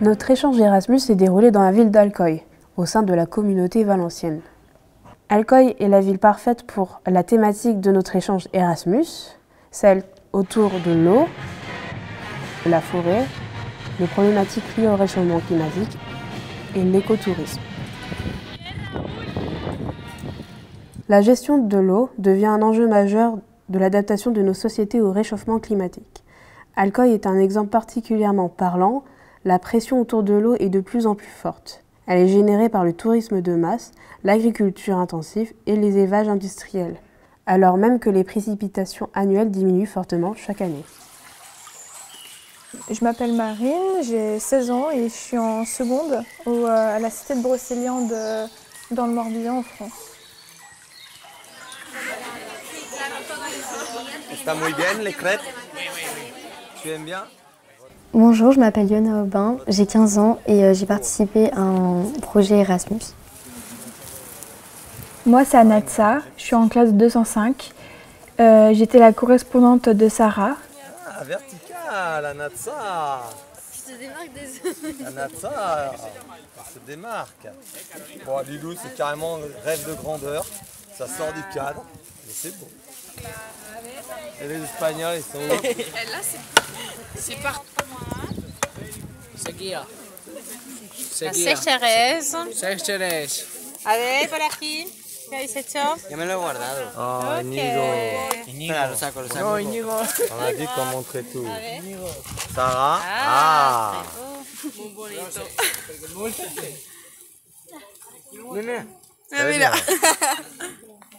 Notre échange Erasmus s'est déroulé dans la ville d'Alcoy, au sein de la communauté valencienne. Alcoy est la ville parfaite pour la thématique de notre échange Erasmus, celle autour de l'eau, de la forêt, les problématiques liées au réchauffement climatique et l'écotourisme. La gestion de l'eau devient un enjeu majeur de l'adaptation de nos sociétés au réchauffement climatique. Alcoy est un exemple particulièrement parlant. La pression autour de l'eau est de plus en plus forte. Elle est générée par le tourisme de masse, l'agriculture intensive et les élevages industriels, alors même que les précipitations annuelles diminuent fortement chaque année. Je m'appelle Marine, j'ai 16 ans et je suis en seconde à la cité de Brocéliande dans le Morbihan en France. Está muy bien les crêpes. Tu aimes bien? Bonjour, je m'appelle Yona Aubin, j'ai 15 ans et j'ai participé à un projet Erasmus. Moi c'est Anatsa, je suis en classe 205. J'étais la correspondante de Sarah. Ah, vertical, Anatsa. Je te démarque des... Anatsa, on se démarque. Bon, Lilou, c'est carrément rêve de grandeur. Ça sort du cadre, mais c'est beau. Et les Espagnols, ils sont où? Et là, c'est partout. Seguía. Seychelles. Seychelles. A ver, por aquí. ¿Qué habéis hecho? Ya me lo he guardado. Oh, Inigo. Espera, lo saco. No, Inigo. On a dit qu'on montrait tout. A ver. Sarah. Ah, muy bonito. Mira. Ah, mira.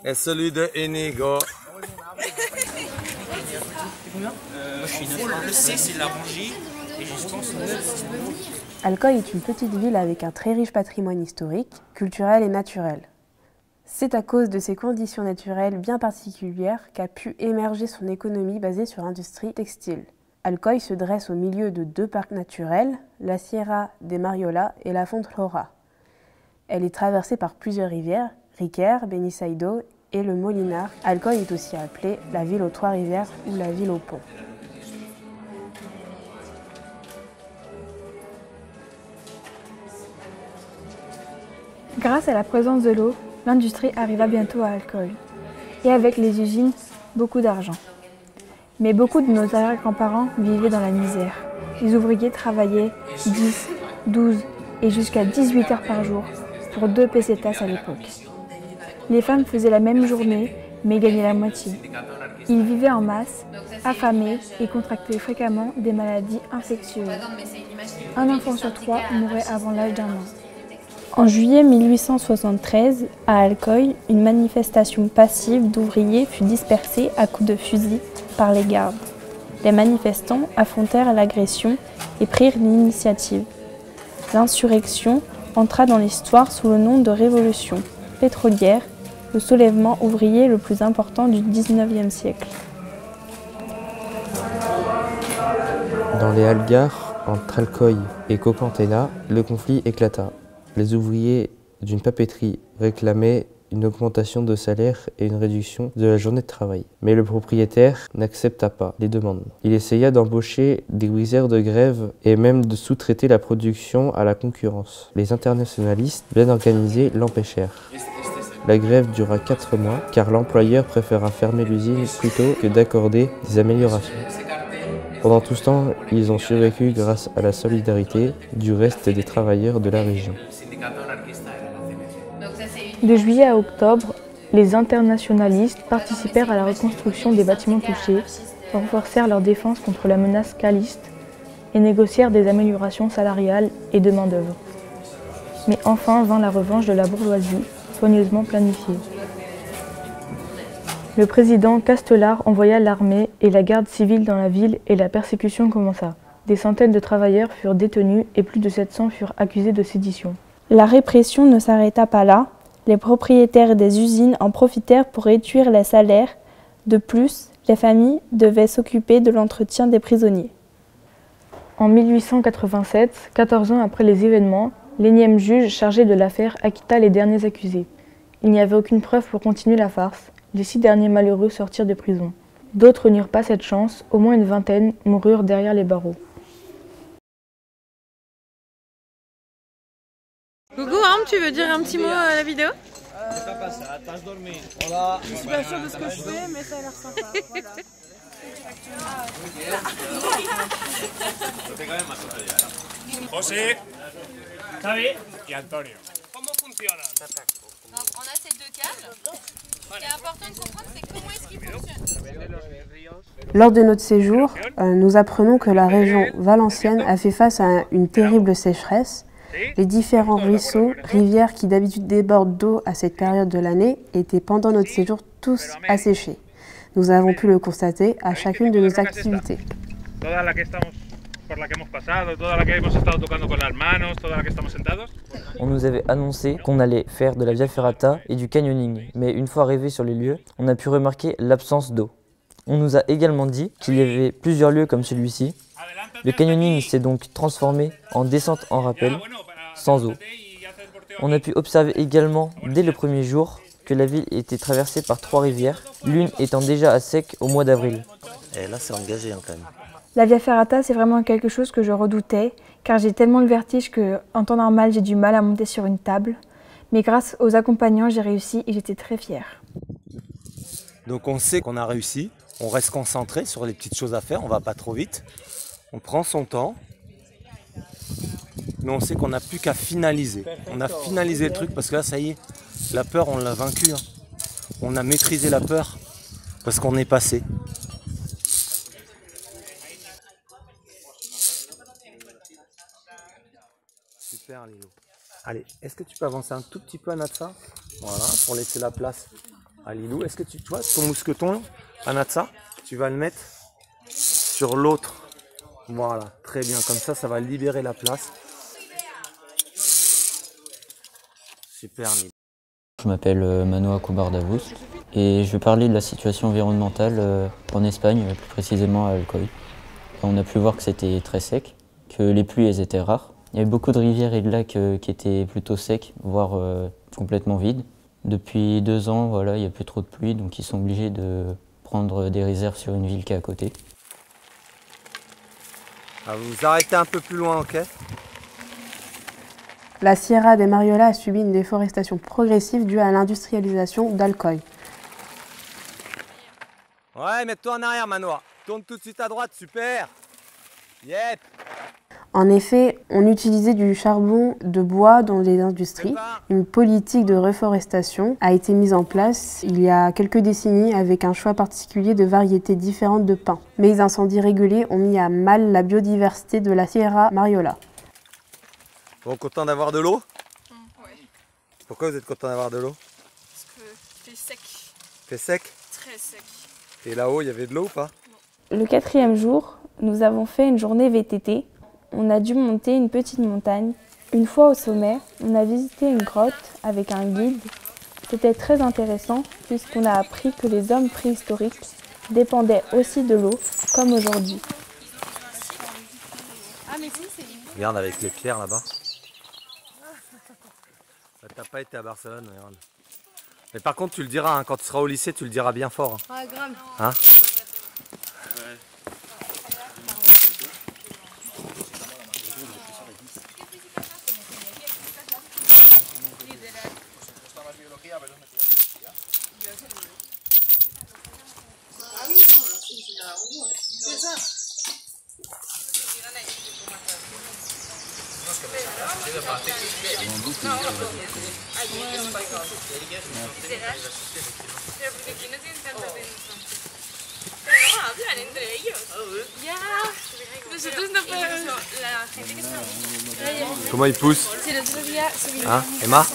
Et celui de Inigo. Le C, c'est la bougie. Et je pense que Alcoy est une petite ville avec un très riche patrimoine historique, culturel et naturel. C'est à cause de ces conditions naturelles bien particulières qu'a pu émerger son économie basée sur l'industrie textile. Alcoy se dresse au milieu de deux parcs naturels, la Sierra de Mariola et la Fontflora. Elle est traversée par plusieurs rivières, Riquer, Benissaïdo et le Molinar. Alcoy est aussi appelée la ville aux trois rivières ou la ville au pont. Grâce à la présence de l'eau, l'industrie arriva bientôt à Alcoy. Et avec les usines, beaucoup d'argent. Mais beaucoup de nos arrière-grands-parents vivaient dans la misère. Les ouvriers travaillaient 10, 12 et jusqu'à 18 heures par jour pour 2 pesetas à l'époque. Les femmes faisaient la même journée, mais gagnaient la moitié. Ils vivaient en masse, affamés et contractaient fréquemment des maladies infectieuses. Un enfant sur 3 mourait avant l'âge d'un an. En juillet 1873, à Alcoy, une manifestation passive d'ouvriers fut dispersée à coups de fusil par les gardes. Les manifestants affrontèrent l'agression et prirent l'initiative. L'insurrection entra dans l'histoire sous le nom de Révolution pétrolière, le soulèvement ouvrier le plus important du XIXe siècle. Dans les Algarves, entre Alcoy et Cocantena, le conflit éclata. Les ouvriers d'une papeterie réclamaient une augmentation de salaire et une réduction de la journée de travail. Mais le propriétaire n'accepta pas les demandes. Il essaya d'embaucher des ouvrières de grève et même de sous-traiter la production à la concurrence. Les internationalistes bien organisés l'empêchèrent. La grève dura 4 mois car l'employeur préféra fermer l'usine plutôt que d'accorder des améliorations. Pendant tout ce temps, ils ont survécu grâce à la solidarité du reste des travailleurs de la région. De juillet à octobre, les internationalistes participèrent à la reconstruction des bâtiments touchés, renforcèrent leur défense contre la menace caliste et négocièrent des améliorations salariales et de main-d'œuvre. Mais enfin vint la revanche de la bourgeoisie, soigneusement planifiée. Le président Castelar envoya l'armée et la garde civile dans la ville et la persécution commença. Des centaines de travailleurs furent détenus et plus de 700 furent accusés de sédition. La répression ne s'arrêta pas là. Les propriétaires des usines en profitèrent pour réduire les salaires. De plus, les familles devaient s'occuper de l'entretien des prisonniers. En 1887, 14 ans après les événements, l'énième juge chargé de l'affaire acquitta les derniers accusés. Il n'y avait aucune preuve pour continuer la farce. Les 6 derniers malheureux sortirent de prison. D'autres n'eurent pas cette chance, au moins une vingtaine moururent derrière les barreaux. tu veux dire un petit mot à la vidéo? Je suis pas sûre de ce que je fais, mais ça a l'air sympa. Voilà. José, Xavi et Antonio. Donc on a ces deux câbles. Ce qui est important de comprendre, c'est comment est-ce qu'ils fonctionnent. Lors de notre séjour, nous apprenons que la région valencienne a fait face à une terrible sécheresse. Les différents ruisseaux, rivières qui d'habitude débordent d'eau à cette période de l'année étaient pendant notre séjour tous asséchés. Nous avons pu le constater à chacune de nos activités. On nous avait annoncé qu'on allait faire de la via ferrata et du canyoning, mais une fois arrivé sur les lieux, on a pu remarquer l'absence d'eau. On nous a également dit qu'il y avait plusieurs lieux comme celui-ci. Le canyoning s'est donc transformé en descente en rappel, sans eau. On a pu observer également, dès le premier jour, que la ville était traversée par 3 rivières, l'une étant déjà à sec au mois d'avril. Et là, c'est engagé quand même. La via ferrata, c'est vraiment quelque chose que je redoutais, car j'ai tellement le vertige qu'en temps normal, j'ai du mal à monter sur une table. Mais grâce aux accompagnants, j'ai réussi et j'étais très fière. Donc on sait qu'on a réussi, on reste concentré sur les petites choses à faire, on va pas trop vite. On prend son temps, mais on sait qu'on n'a plus qu'à finaliser. On a finalisé le truc parce que là, ça y est, la peur, on l'a vaincue. Hein. On a maîtrisé la peur parce qu'on est passé. Super Lilo. Allez, est-ce que tu peux avancer un tout petit peu Anatsa? Voilà, pour laisser la place à Lilou. Est-ce que tu vois ton mousqueton, Anatsa, tu vas le mettre sur l'autre. Voilà, très bien, comme ça va libérer la place. Super Lilou. Je m'appelle Manoa Coubardavous et je vais parler de la situation environnementale en Espagne, plus précisément à Alcoy. On a pu voir que c'était très sec, que les pluies elles étaient rares. Il y avait beaucoup de rivières et de lacs qui étaient plutôt secs, voire complètement vides. Depuis 2 ans, voilà, il n'y a plus trop de pluie, donc ils sont obligés de prendre des réserves sur une ville qui est à côté. Ah, vous vous arrêtez un peu plus loin, ok? La Sierra de Mariola a subi une déforestation progressive due à l'industrialisation d'Alcoy. Ouais, mets-toi en arrière, Manoa. Tourne tout de suite à droite, super. Yep. En effet, on utilisait du charbon de bois dans les industries. Une politique de reforestation a été mise en place il y a quelques décennies avec un choix particulier de variétés différentes de pins. Mais les incendies réguliers ont mis à mal la biodiversité de la Sierra Mariola. Bon, content d'avoir de l'eau? Oui. Pourquoi vous êtes content d'avoir de l'eau? Parce que c'est sec. C'est sec? Très sec. Et là-haut, il y avait de l'eau ou pas? Le 4e jour, nous avons fait une journée VTT. On a dû monter une petite montagne. Une fois au sommet, on a visité une grotte avec un guide. C'était très intéressant puisqu'on a appris que les hommes préhistoriques dépendaient aussi de l'eau, comme aujourd'hui. Regarde avec les pierres là-bas. T'as pas été à Barcelone, regarde. Mais par contre, tu le diras, hein, quand tu seras au lycée, tu le diras bien fort. Hein. Ah, grave. Hein? Hablan entre ellos. Ya. Nosotros no podemos. La gente que está. Comment il pousse? Hein, Emma?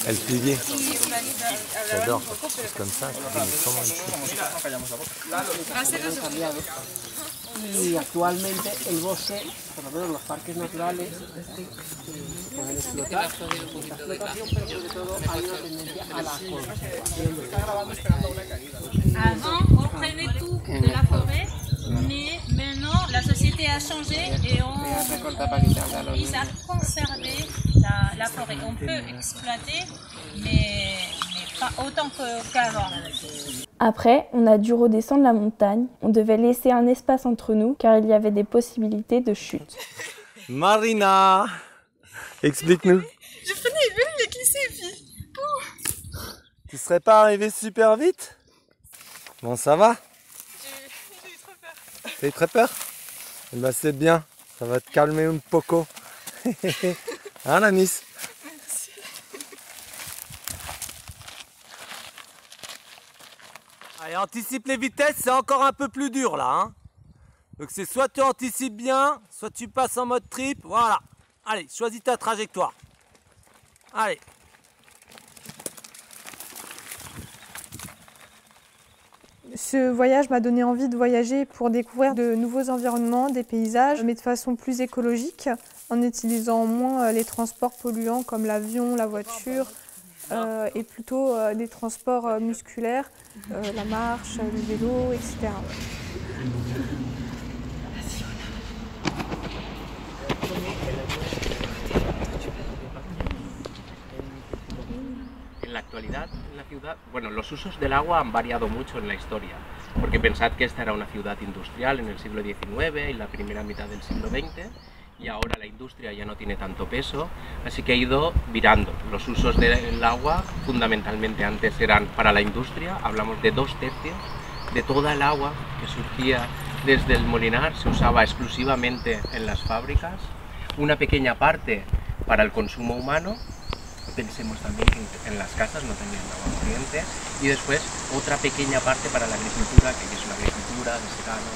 Elle pilier. J'adore quand tu pousses comme ça. Comment il pousse? Y actualmente el bosque, por lo menos los parques naturales, pueden explotar. Esta explotación, pero sobre todo hay una tendencia a la conservación. Avant, on prenait tout de la forêt, mais maintenant la société a changé et on vise à conserver la forêt. On peut exploiter, mais pas autant qu'avant. Après, on a dû redescendre la montagne. On devait laisser un espace entre nous car il y avait des possibilités de chute. Marina, explique-nous. Je prenais Tu serais pas arrivé super vite? Bon, ça va? J'ai eu trop peur. T'as eu très peur? Eh ben, c'est bien, ça va te calmer un poco. Hein, la Miss? Merci. Allez, anticipe les vitesses, c'est encore un peu plus dur là. Hein. Donc c'est soit tu anticipes bien, soit tu passes en mode trip. Voilà. Allez, choisis ta trajectoire. Allez. Ce voyage m'a donné envie de voyager pour découvrir de nouveaux environnements, des paysages, mais de façon plus écologique, en utilisant moins les transports polluants comme l'avion, la voiture, et plutôt des transports musculaires, la marche, le vélo, etc. En la actualidad, en la ciudad, bueno, los usos del agua han variado mucho en la historia, porque pensad que esta era una ciudad industrial en el siglo XIX y la primera mitad del siglo XX, y ahora la industria ya no tiene tanto peso, así que ha ido virando. Los usos del agua, fundamentalmente antes eran para la industria, hablamos de 2/3 de toda el agua que surgía desde el molinar, se usaba exclusivamente en las fábricas, una pequeña parte para el consumo humano. Pensemos también que en las casas no tenían agua corriente, y después otra pequeña parte para la agricultura, que es una agricultura de secano,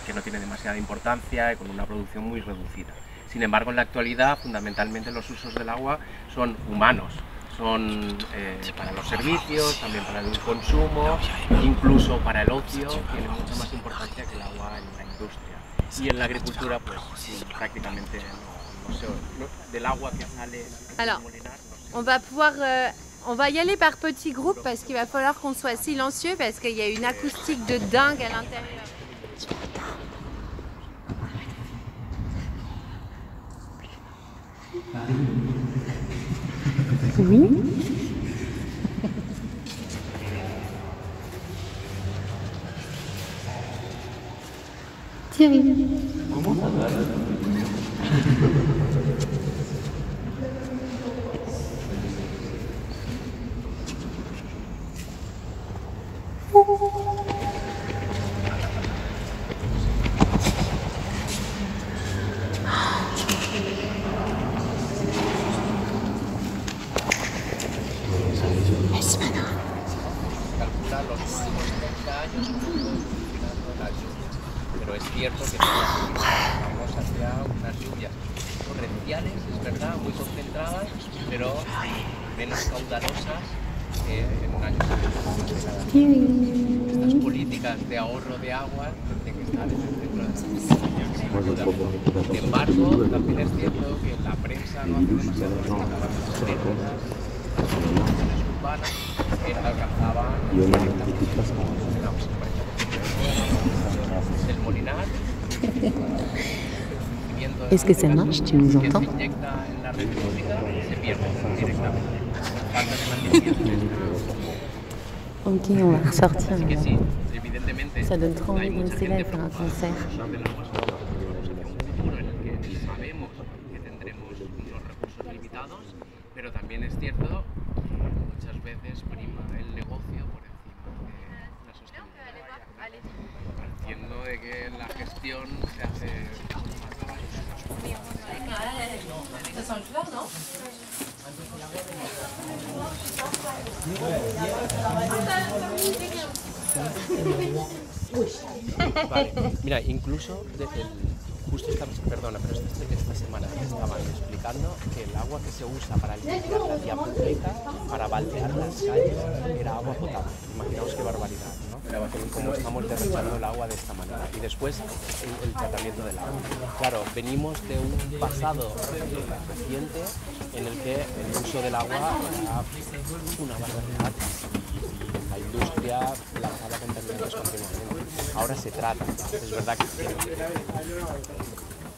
que no tiene demasiada importancia y con una producción muy reducida. Sin embargo, en la actualidad, fundamentalmente los usos del agua son humanos, son para los servicios, también para el consumo, incluso para el ocio, tiene mucha más importancia que el agua en la industria. Y en la agricultura, pues prácticamente de l'agua qui sale. Alors, on va y aller par petits groupes parce qu'il va falloir qu'on soit silencieux parce qu'il y a une acoustique de dingue à l'intérieur. Oui. Thierry. Comment ça va? Calcula los últimos 30 años funcionando las lluvias, pero es cierto que vamos hacia unas lluvias torrenciales, es verdad, muy concentradas, pero menos caudalosas que en años anteriores. Estas políticas de ahorro de agua tienen que estar en el centro de la atención. Sin embargo, también es cierto que la prensa no hace demasiado urbanas que alcanzaban el molinar. Est-ce que ça marche? Tu nous entends? Ok, on va ressortir. Ça donne trop envie de rester là et faire un concert. Pero también es cierto que muchas veces prima el negocio por encima de la sostenibilidad. Partiendo de que la gestión se hace Ça sent le fleur, non? Vale, mira, incluso justo esta semana estaban explicando que el agua que se usa para limpiar la vía pública, para baldear las calles, era agua potable. Imaginaos qué barbaridad, ¿no? Cómo estamos derrochando el agua de esta manera. Y después el tratamiento del agua. Claro, venimos de un pasado reciente en el que el uso del agua era una barbaridad. La industria lanzaba contaminantes continuamente. Ahora se trata, es verdad que el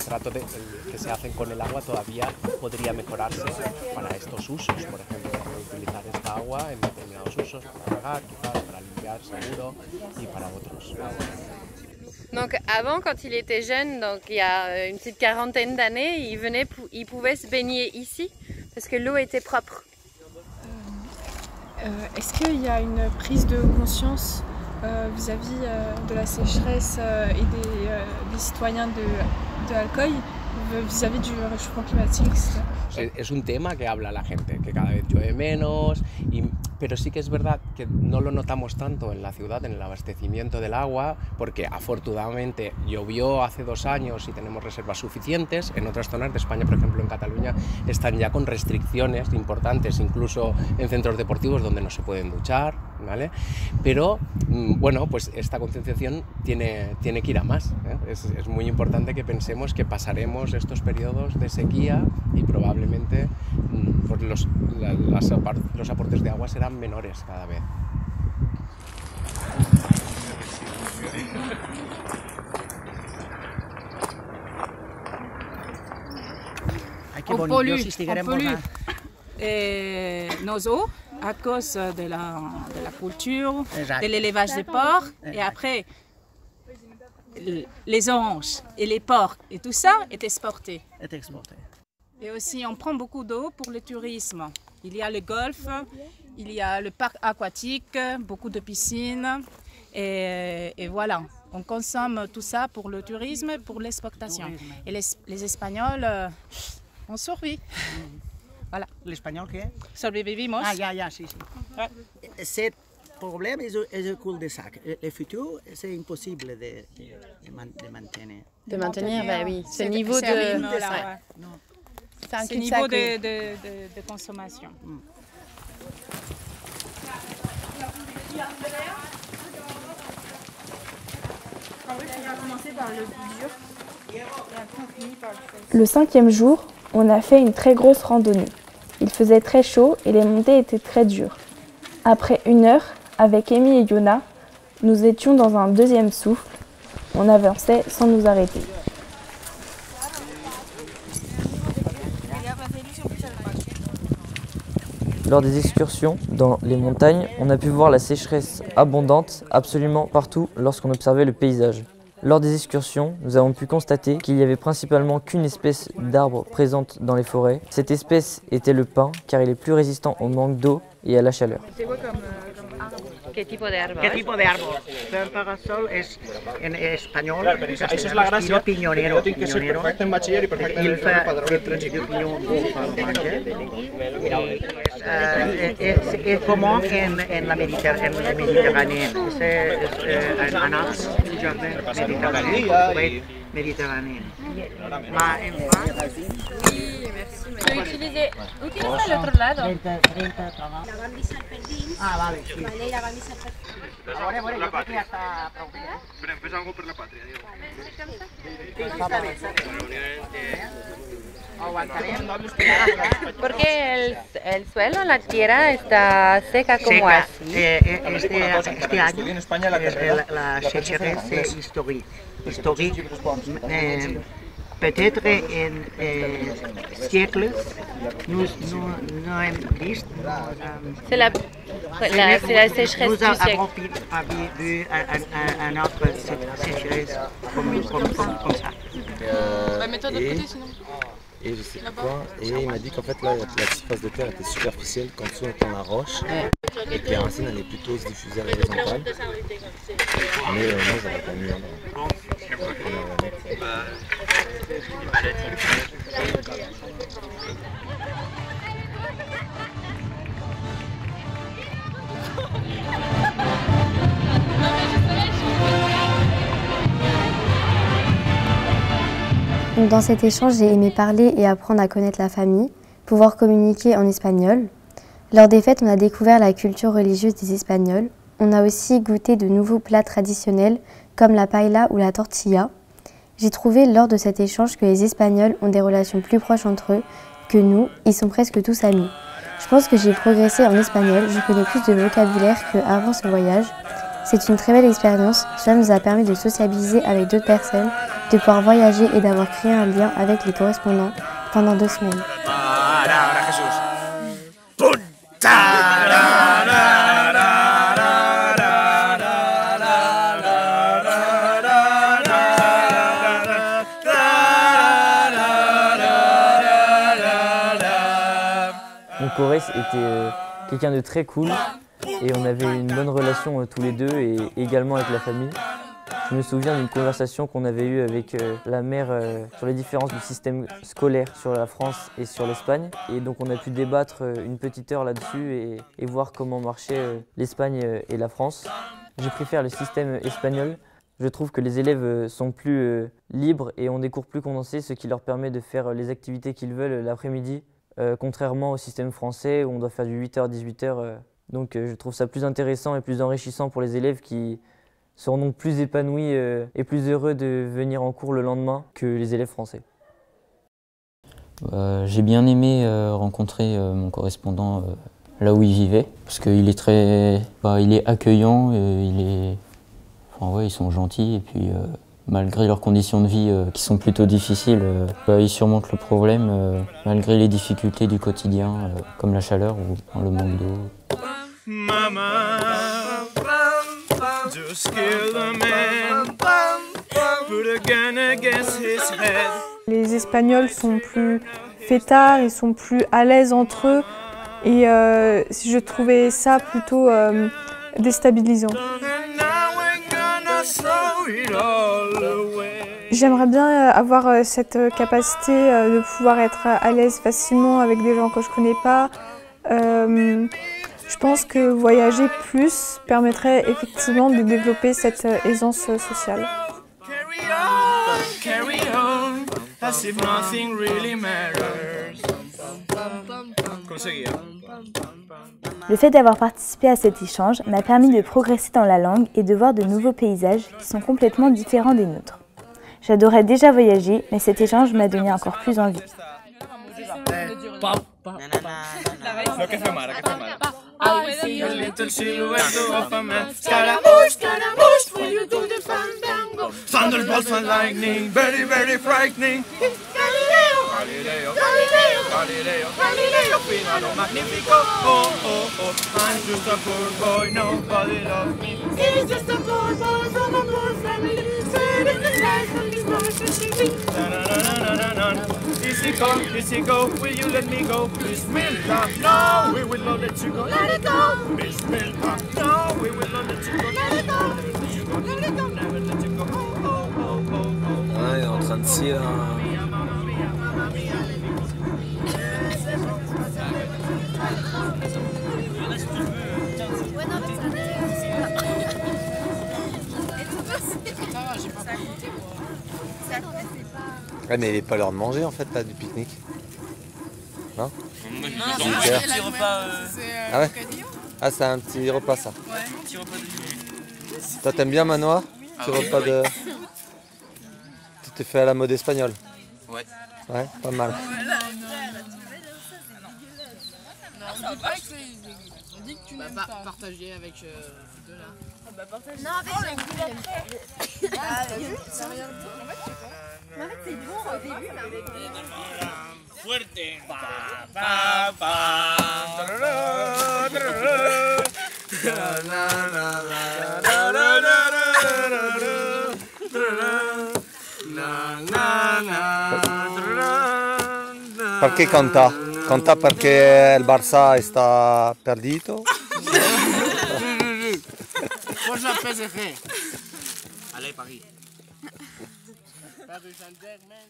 trato que se hacen con el agua todavía podría mejorarse para estos usos, por ejemplo, para utilizar esta agua en determinados usos, para regar, quizás, para limpiar, seguro, y para otros. Donc avant, quand il était jeune, donc il y a une petite quarantaine d'années, il pouvait se baigner ici parce que l'eau était propre. Est-ce qu'il y a une prise de conscience vis-à-vis de la sécheresse et des citoyens de Alcoy vis-à-vis du réchauffement climatique, etc. Es un tema que habla la gente, que cada vez llueve menos, pero sí que es verdad que no lo notamos tanto en la ciudad, en el abastecimiento del agua, porque afortunadamente llovió hace 2 años y tenemos reservas suficientes. En otras zonas de España, por ejemplo en Cataluña, están ya con restricciones importantes, incluso en centros deportivos donde no se pueden duchar, ¿vale? Pero bueno, pues esta concienciación tiene que ir a más, ¿eh? Es muy importante que pensemos que pasaremos estos periodos de sequía y probablemente pues los aportes de agua serán menores cada vez. On pollue nos eaux à cause de la culture, de l'élevage des porcs, et après les oranges et les porcs et tout ça est exporté. Et aussi on prend beaucoup d'eau pour le tourisme. Il y a le golfe, il y a le parc aquatique, beaucoup de piscines et voilà. On consomme tout ça pour le tourisme, pour l'exportation. Et les Espagnols ont survécu. Voilà. ¿L'español qué? Sobrevivimos. Ya, sí. Ese problema es el cul-de-sac. El futuro es imposible de mantener. De maintenir, bah oui. Ce niveau de... C'est un niveau de consommation. Le 5e jour, on a fait une très grosse randonnée. Il faisait très chaud et les montées étaient très dures. Après 1 heure, avec Amy et Yona, nous étions dans un 2e souffle. On avançait sans nous arrêter. Lors des excursions dans les montagnes, on a pu voir la sécheresse abondante absolument partout lorsqu'on observait le paysage. Lors des excursions, nous avons pu constater qu'il n'y avait principalement qu'une espèce d'arbre présente dans les forêts. Cette espèce était le pin, car il est plus résistant au manque d'eau et à la chaleur. ¿Qué tipo de árbol? ¿Qué tipo de árbol? El parasol es en español. Esa es la gracia. Piñonero. Tiene que ser perfecto en bachiller y perfecto en el es común en la Mediterránea. Es un arbre méditerranéen. Utiliza el otro lado. Ah, vale. Sí. Vale, la camisa Ahora, bueno, yo creo que ya está prou bé. Però fes algo per la pàtria, Diego. Sí, està bé. Porque el suelo, la tierra está seca como así. Este año la sécheresse est historique. Peut-être en siècles, nous avons vu C'est la sécheresse nous du siècle. avons vu un autre sécheresse comme ça. Et je sais plus quoi, et il m'a dit qu'en fait là la surface de terre était superficielle, qu'en dessous on était en roche, et que les racines allaient plutôt se diffuser à l'horizontale. Mais moi j'aurais pas mieux. Dans cet échange, j'ai aimé parler et apprendre à connaître la famille, pouvoir communiquer en espagnol. Lors des fêtes, on a découvert la culture religieuse des Espagnols. On a aussi goûté de nouveaux plats traditionnels comme la paella ou la tortilla. J'ai trouvé lors de cet échange que les Espagnols ont des relations plus proches entre eux que nous, ils sont presque tous amis. Je pense que j'ai progressé en espagnol, je connais plus de vocabulaire qu'avant ce voyage. C'est une très belle expérience, cela nous a permis de sociabiliser avec d'autres personnes, de pouvoir voyager et d'avoir créé un lien avec les correspondants pendant 2 semaines. Mon chorès était quelqu'un de très cool et on avait une bonne relation tous les deux et également avec la famille. Je me souviens d'une conversation qu'on avait eue avec la mère sur les différences du système scolaire sur la France et sur l'Espagne. Et donc on a pu débattre une petite heure là-dessus et voir comment marchait l'Espagne et la France. Je préfère le système espagnol. Je trouve que les élèves sont plus libres et ont des cours plus condensés, ce qui leur permet de faire les activités qu'ils veulent l'après-midi, contrairement au système français où on doit faire du 8h-18h. Donc je trouve ça plus intéressant et plus enrichissant pour les élèves qui seront donc plus épanouis et plus heureux de venir en cours le lendemain que les élèves français. J'ai bien aimé rencontrer mon correspondant là où il vivait, parce qu'il est il est accueillant, ils sont gentils, et puis malgré leurs conditions de vie qui sont plutôt difficiles, ils surmontent le problème malgré les difficultés du quotidien, comme la chaleur ou le manque d'eau. Les Espagnols sont plus fêtards, ils sont plus à l'aise entre eux et je trouvais ça plutôt déstabilisant. J'aimerais bien avoir cette capacité de pouvoir être à l'aise facilement avec des gens que je ne connais pas. Je pense que voyager plus permettrait effectivement de développer cette aisance sociale. Le fait d'avoir participé à cet échange m'a permis de progresser dans la langue et de voir de nouveaux paysages qui sont complètement différents des nôtres. J'adorais déjà voyager, mais cet échange m'a donné encore plus envie. I see a little silhouette of a man. Scaramouche, Scaramouche, will you do the fandango? Thunderbolts and lightning, very, very frightening. Galileo, Galileo, Galileo, Galileo, Galileo, Figaro magnifico. Oh, oh, oh, I'm just a poor boy, nobody loves me. He's just a poor boy from a poor family. Saving his life and his mother's fishing. Easy go, will you let me go? Bismillah, no, we will not let you go. Let it go. Bismillah, no, we will not let you go. Let it go. Let you go, let it go, never let you go. Oh, oh, oh, oh, oh. Ah, il est en train de scier là. Ouais, mais il n'est pas l'heure de manger en fait là du pique-nique. Non? Non, c'est un petit repas. Ah ouais? Ah, c'est un petit repas ça. Ouais, un petit repas de minuit. Toi t'aimes bien Manoa? Petit repas de. Tu t'es fait à la mode espagnole? Ouais. Ouais, pas mal. On dit que tu n'aimes pas partager avec ces deux-là. Non, en fait, j'ai goûté après. Ça a l'air bon. En fait, je sais pas. Mais en fait, c'est bon au début, mais Fuerte. Perché canta? Canta perché il Barça sta perdito? Prochain PSG. Allez, Paris. Paris Saint-Germain.